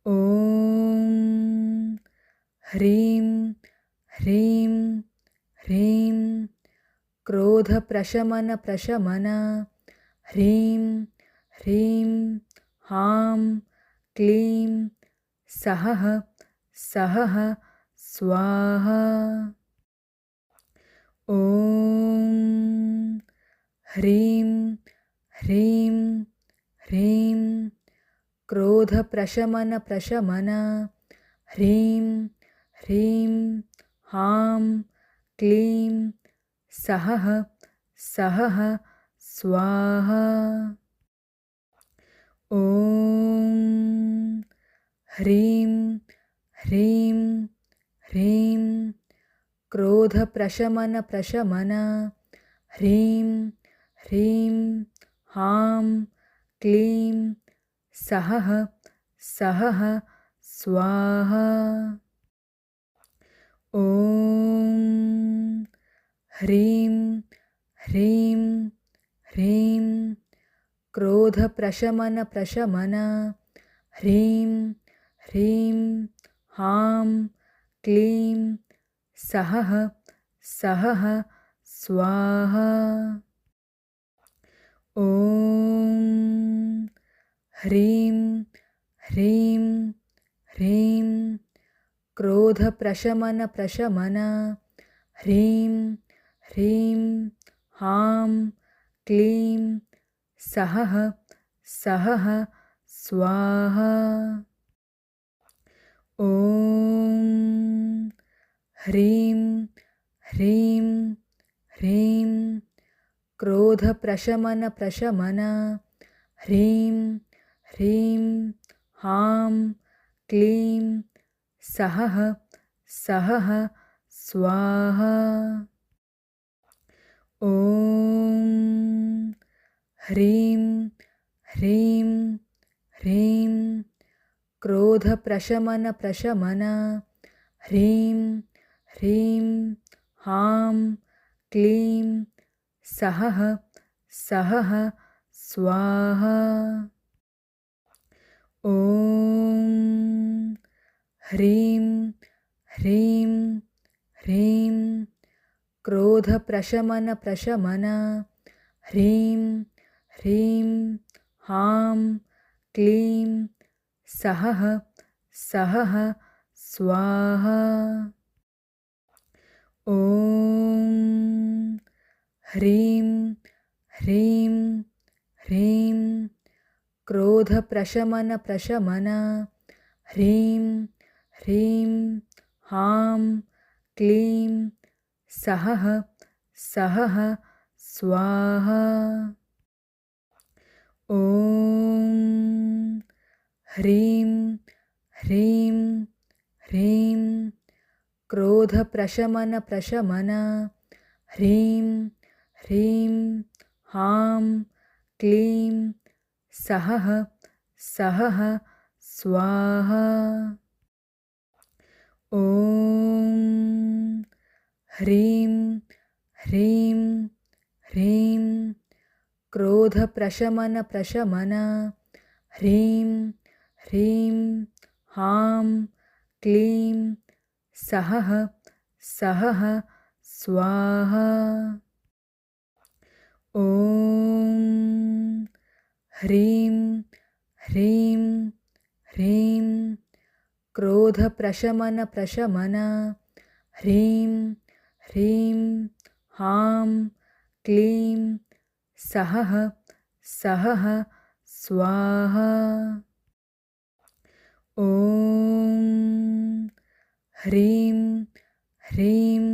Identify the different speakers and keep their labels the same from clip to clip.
Speaker 1: ॐ ह्रीं ह्रीं ह्रीं क्रोधप्रशमन ह्रीं ह्रीं हां क्लीं सहः सहः स्वाहा। ॐ ह्रीं ह्रीं ह्रीं क्रोधप्रशमन ह्रीं ह्रीं हां क्लीं सहः सहः स्वाहा। ॐ ह्रीं ह्रीं ह्रीं क्रोधप्रशमन ह्रीं ह्रीं हां क्लीं सहः सहः स्वाहा। ॐ ह्रीं ह्रीं ह्रीं क्रोधप्रशमन ह्रीं ह्रीं हां क्लीं सहः सहः स्वाहा। ॐ ह्रीं ह्रीं ह्रीं क्रोधप्रशमन ह्रीं ह्रीं हां क्लीं सहः सहः स्वाहा। ॐ ह्रीं ह्रीं ह्रीं क्रोधप्रशमन ह्रीं ह्रीं हां क्लीं सहः सहः स्वाहा। ॐ ह्रीं ह्रीं ह्रीं क्रोधप्रशमन ह्रीं ह्रीं हां क्लीं सहः सहः स्वाहा। ॐ ह्रीं ह्रीं ह्रीं क्रोधप्रशमन ह्रीं ह्रीं हां क्लीं सहः सहः स्वाहा। ॐ ह्रीं ह्रीं ह्रीं क्रोधप्रशमन ह्रीं ह्रीं हां क्लीं सहः सहः स्वाहा। ॐ ह्रीं ह्रीं ह्रीं क्रोधप्रशमन ह्रीं ह्रीं हां क्लीं सहः सहः स्वाहा। ॐ ह्रीं ह्रीं ह्रीं क्रोधप्रशमन ह्रीं ह्रीं हां क्लीं सहः सहः स्वाहा। ॐ ह्रीं ह्रीं ह्रीं क्रोधप्रशमन ह्रीं ह्रीं हां क्लीं सहः सहः स्वाहा। ॐ ह्रीं ह्रीं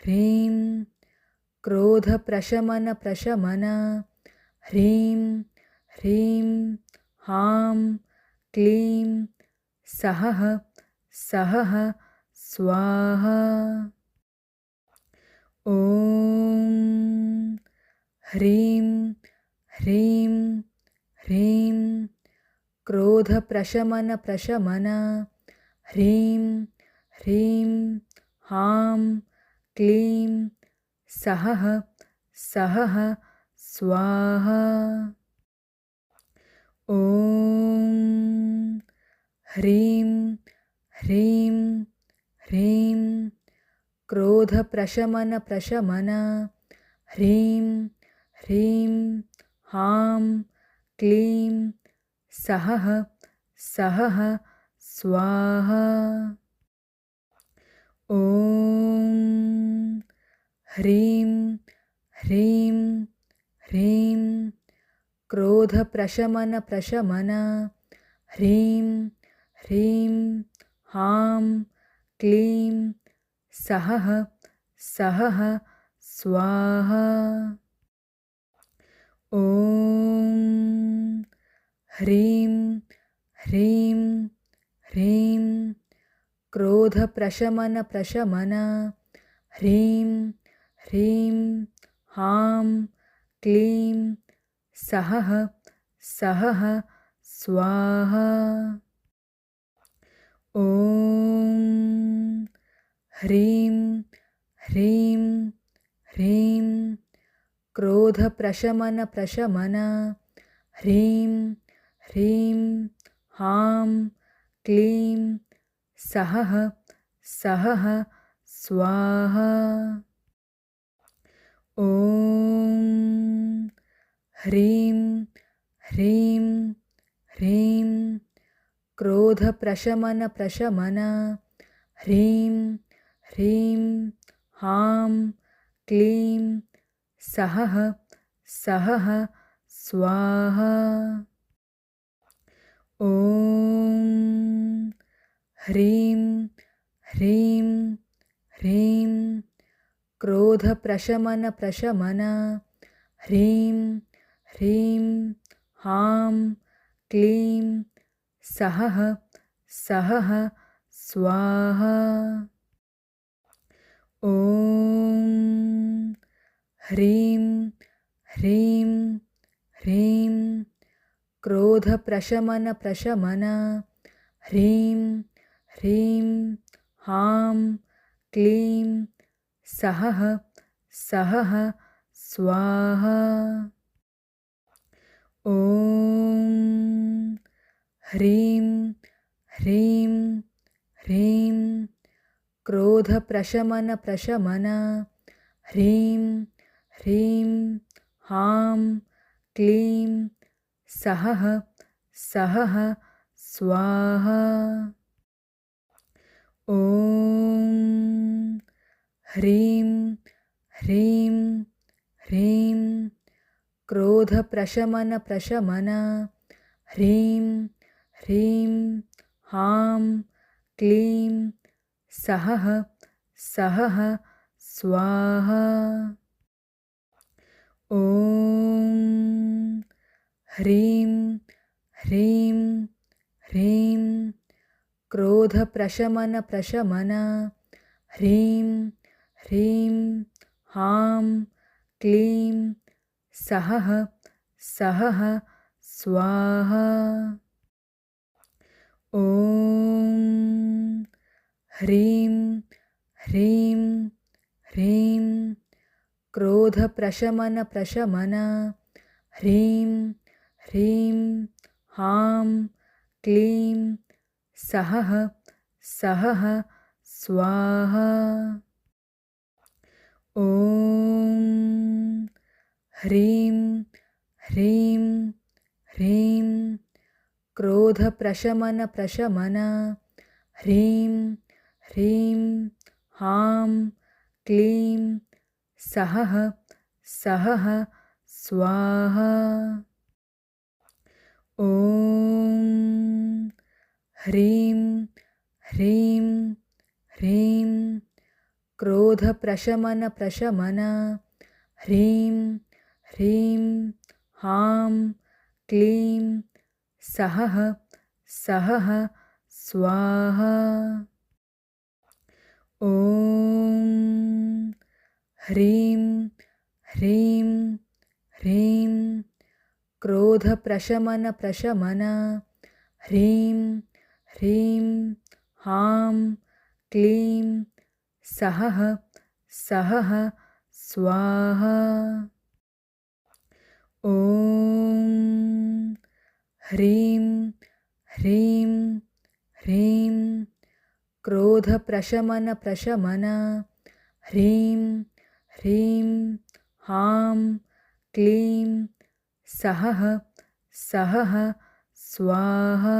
Speaker 1: ह्रीं क्रोधप्रशमन ह्रीं ह्रीं हां क्लीं सहः सहः स्वाहा। ॐ ह्रीं ह्रीं ह्रीं क्रोधप्रशमन ह्रीं ह्रीं हां क्लीं सहः सहः स्वाहा। ॐ ह्रीं ह्रीं ह्रीं क्रोधप्रशमन ह्रीं ह्रीं हां क्लीं सहः सहः स्वाहा। ॐ ह्रीं ह्रीं ह्रीं क्रोधप्रशमन ह्रीं ह्रीं हां क्लीं सहः सहः स्वाहा। ॐ ह्रीं ह्रीं ह्रीं क्रोधप्रशमन ह्रीं ह्रीं हां क्लीं सहः सहः स्वाहा। ॐ ह्रीं ह्रीं ह्रीं क्रोधप्रशमन ह्रीं ह्रीं हां क्लीं सहः सहः स्वाहा। ॐ ह्रीं ह्रीं ह्रीं क्रोधप्रशमन ह्रीं ह्रीं हां क्लीं सहः सहः स्वाहा। ॐ ह्रीं ह्रीं ह्रीं क्रोधप्रशमन ह्रीं ह्रीं हां क्लीं सहः सहः स्वाहा। ॐ ह्रीं ह्रीं ह्रीं क्रोधप्रशमन ह्रीं ह्रीं हां क्लीं सहः सहः स्वाहा। ॐ ह्रीं ह्रीं ह्रीं क्रोधप्रशमन ह्रीं ह्रीं हां क्लीं सहः सहः स्वाहा। ॐ ह्रीं ह्रीं ह्रीं क्रोधप्रशमन ह्रीं ह्रीं हां क्लीं सहः सहः स्वाहा। ॐ ह्रीं ह्रीं ह्रीं क्रोधप्रशमन ह्रीं ह्रीं हां क्लीं सहः सहः स्वाहा। ॐ ह्रीं ह्रीं ह्रीं क्रोधप्रशमन ह्रीं ह्रीं हां क्लीं सहः सहः स्वाहा। ॐ ह्रीं ह्रीं ह्रीं क्रोधप्रशमन ह्रीं ह्रीं हां क्लीं सहः सहः स्वाहा। ॐ ह्रीं ह्रीं ह्रीं क्रोधप्रशमन ह्रीं ह्रीं हां क्लीं सहः सहः स्वाहा। ॐ ह्रीं ह्रीं ह्रीं क्रोधप्रशमन ह्रीं ह्रीं हां क्लीं सहः सहः स्वाहा। ॐ ह्रीं ह्रीं ह्रीं क्रोधप्रशमन प्रशमन ह्रीं ह्रीं हां क्लीं सहः सहः स्वाहा।